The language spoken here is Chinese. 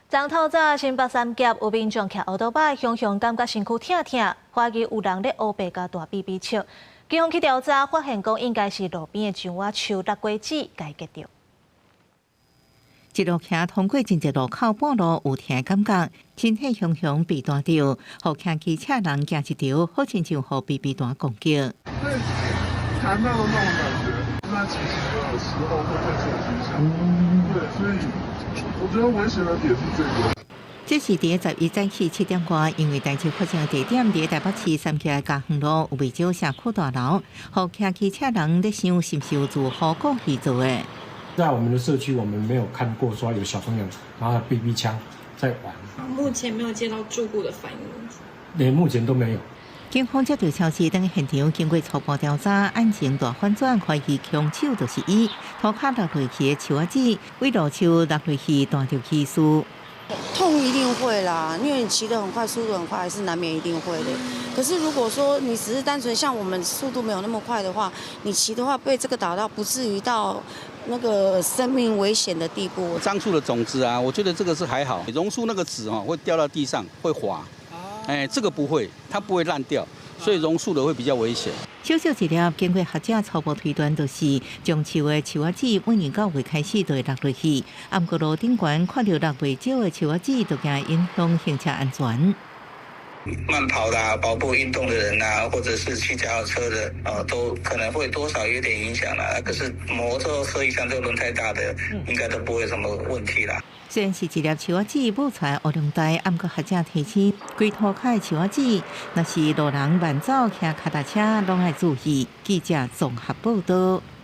昨透早新北三甲有民众骑乌托邦雄雄感觉身躯疼疼，怀疑有人咧乌白甲大比比笑。警方去调查，发现讲应该是路边的树仔树落果子解决着。一路骑通过真一路口半路有疼的感觉，身体雄雄被弹着，互骑机车人行一条，好亲像互比比弹攻击。会弹到的那种感觉，那骑行的时候会对手机响。对，所以我觉得危险的点是这个。这是伫11早起7点外，因为代志发生的地点伫台北市三峡嘉亨路有未少社区大楼，互骑机车人咧想是不是有自好故去做的。在我们的社区，我们没有看过说有小朋友拿着 BB 枪在玩。目前没有接到住户的反应，连目前都没有。警方接到消息，等现场经过初步调查，案情大反转，怀疑凶手就是伊。涂骹落落去的树仔子，为路树落落去弹着起司。痛一定会啦，因为你骑得很快，速度很快，还是难免一定会的。可是如果说你只是单纯像我们速度没有那么快的话，你骑的话被这个打到，不至于到那个生命危险的地步。樟树的种子啊，我觉得这个是还好。榕树那个籽会掉到地上，会滑。这个不会，它不会烂掉，所以榕树的会比较危险。小小一粒，经过学者初步推断，就是从树的树仔子每年9月开始就会落落去，啊，不过路顶悬看到落袂少的树仔子，就惊影响行车安全。慢跑的啊，跑步运动的人啊，或者是骑脚踏车的，都可能会多少有点影响啦。可是摩托车以上这个轮胎大的，应该都不会有什么问题啦。虽然是一粒树仔子冒出来乌龙带，啊，不过学者提醒，规涂骹的树仔子，若是路人慢走、骑脚踏车，拢要注意。记者综合报道。